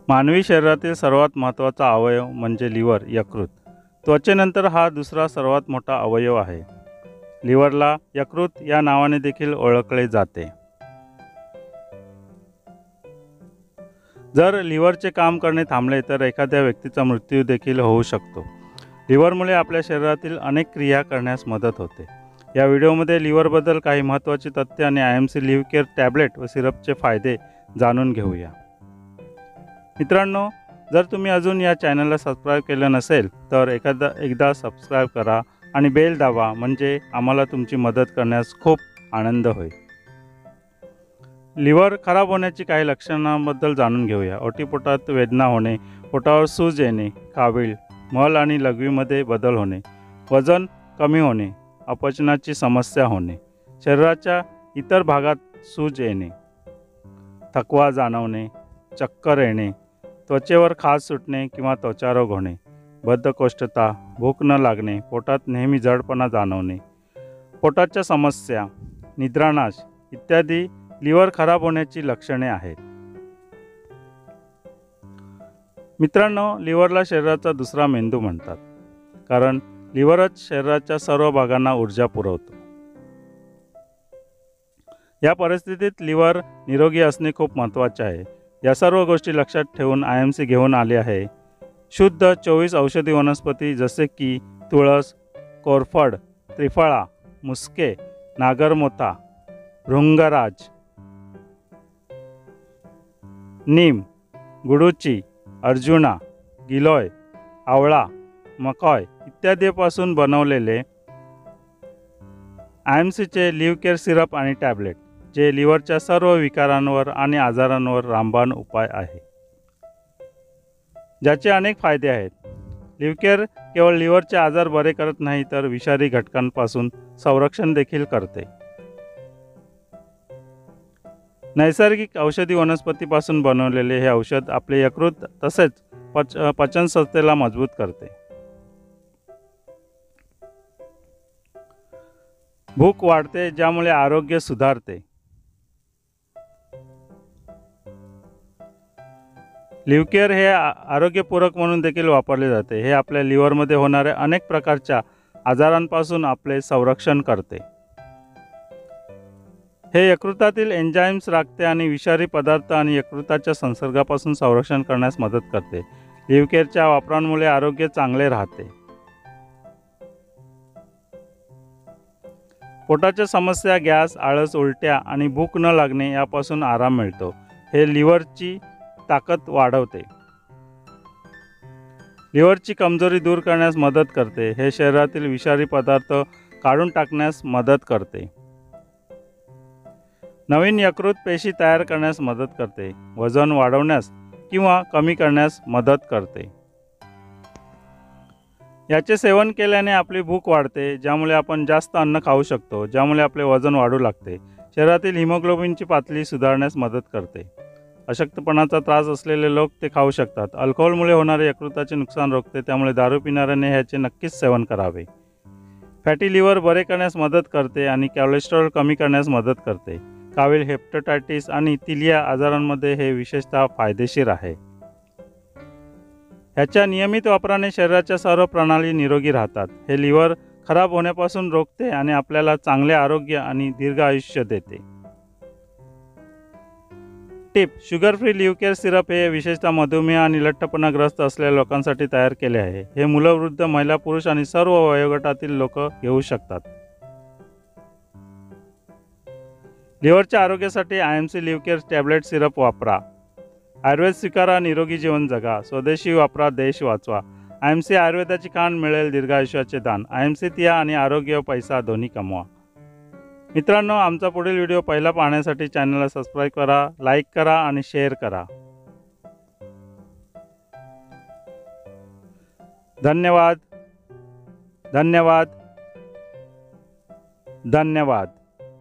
मानवी शरीरातील सर्वात महत्त्वाचा अवयव म्हणजे लिव्हर यकृत। त्वचेनंतर हा दुसरा सर्वात मोठा अवयव आहे। लिव्हरला यकृत या नावाने देखील ओळखले जाते। जर लिव्हरचे काम करणे थांबले तर एखाद्या व्यक्तीचा मृत्यू देखील होऊ शकतो। लिव्हरमुळे आपल्या शरीरातील अनेक क्रिया करण्यास मदत होते। या व्हिडिओमध्ये लिव्हरबद्दल काही महत्त्वाची तथ्ये आणि IMC लिव्ह केअर टॅब्लेट व सिरपचे फायदे जाणून घेऊया। मित्रांनो, जर तुम्ही अजून या चॅनलला सबस्क्राईब केलं नसेल तर एकदा सबस्क्राईब करा आणि बेल दाबा, म्हणजे आम्हाला तुमची मदत करण्यास खूप आनंद होईल। लिव्हर खराब होण्याची काही लक्षणांबद्दल जाणून घेऊया। ओटीपोटात वेदना होणे, पोटावर सूज येणे, कावीळ, मल आणि लघवीमध्ये बदल होणे, वजन कमी होणे, अपचनाची समस्या होणे, शरीराच्या इतर भागात सूज येणे, थकवा जाणवणे, चक्कर येणे, त्वचेवर खाज सुटणे किंवा त्वचारोग होणे, बद्धकोष्ठता, भूक न लागणे, पोटात नेहमी जडपणा जाणवणे, पोटाच्या समस्या, निद्रानाश इत्यादी लिव्हर खराब होण्याची लक्षणे आहेत। मित्रांनो, लिव्हरला शरीराचा दुसरा मेंदू म्हणतात, कारण लिव्हरच शरीराच्या सर्व भागांना ऊर्जा पुरवतो। या परिस्थितीत लिव्हर निरोगी असणे खूप महत्त्वाचे आहे। या सर्व गोष्टी लक्षात ठेवून IMC घेऊन आले आहे शुद्ध 24 औषधी वनस्पती, जसे की तुळस, कोरफड, त्रिफळा, मुसके, नागरमोथा, भृंगराज, नीम, गुडूची, अर्जुना, गिलोय, आवळा, मकॉय इत्यादीपासून बनवलेले IMCचे लिव्ह केअर सिरप आणि टॅब्लेट, जे लिव्हरच्या सर्व विकारांवर आणि आजारांवर रामबाण उपाय आहे, ज्याचे अनेक फायदे आहेत। लिव्ह केअर केवळ लिव्हरचे आजार बरे करत नाही तर विषारी घटकांपासून संरक्षण देखील करते। नैसर्गिक औषधी वनस्पतीपासून बनवलेले हे औषध आपले यकृत तसेच पचन संस्थेला मजबूत करते। भूक वाढते, ज्यामुळे आरोग्य सुधारते। लिव्ह केअर हे आरोग्यपूरक म्हणून देखील वापरले जाते। हे आपल्या लिव्हरमध्ये होणाऱ्या अनेक प्रकारच्या आजारांपासून आपले संरक्षण करते। हे यकृतातील एन्झाईम्स राखते आणि विषारी पदार्थ आणि यकृताच्या संसर्गापासून संरक्षण करण्यास मदत करते। लिव्ह केअरच्या वापरामुळे आरोग्य चांगले राहते। पोटाच्या समस्या, गॅस, आळस, उलट्या आणि भूक न लागणे यापासून आराम मिळतो। हे लिव्हरची ताकद वाढवते। लिव्हरची कमजोरी दूर करण्यास मदत करते। हे शरीरातील विषारी पदार्थ काढून टाकण्यास मदत करते। नवीन यकृत पेशी तयार करण्यास मदत करते। वजन वाढवण्यास किंवा कमी करण्यास मदत करते। याचे सेवन केल्याने आपली भूक वाढते, ज्यामुळे आपण जास्त अन्न खाऊ शकतो, ज्यामुळे आपले वजन वाढू लागते। शरीरातील हिमोग्लोबिनची पातळी सुधारण्यास मदत करते। अशक्तपणाचा त्रास असलेले लोक ते खाऊ शकतात। अल्कोहोलमुळे होणारे यकृताचे नुकसान रोखते, त्यामुळे दारू पिणाऱ्याने ह्याचे नक्कीच सेवन करावे। फॅटी लिव्हर बरे करण्यास मदत करते आणि कोलेस्टेरॉल कमी करण्यास मदत करते। कावीळ, हेपॅटायटिस आणि तिलिया आजारांमध्ये हे विशेषतः फायदेशीर आहे। ह्याच्या नियमित वापराने शरीराच्या सर्व प्रणाली निरोगी राहतात। हे लिव्हर खराब होण्यापासून रोखते आणि आपल्याला चांगले आरोग्य आणि दीर्घ आयुष्य देते। Tip: sugar free Liv Care syrup हे विशेषतः मधुमेह आणि लठ्ठपणाग्रस्त असलेल्या लोकांसाठी तयार केले आहे। हे मुलं, वृद्ध, महिला, पुरुष आणि सर्व वयोगटातील लोक घेऊ शकतात। लिव्हरच्या आरोग्यासाठी IMC Liv Care tablet syrup वापरा। आयुर्वेद स्वीकारा, निरोगी जीवन जगा। स्वदेशी वापरा, देश वाचवा। IMC आयुर्वेदाची खाण मिळेल दीर्घायुष्याचे दान। IMC या आणि आरोग्य व पैसा दोन्ही कमवा। मित्रांनो, आमचा पुढील व्हिडिओ पहिला पाहण्यासाठी चॅनलला सबस्क्राईब करा, लाईक करा आणि शेअर करा। धन्यवाद, धन्यवाद, धन्यवाद।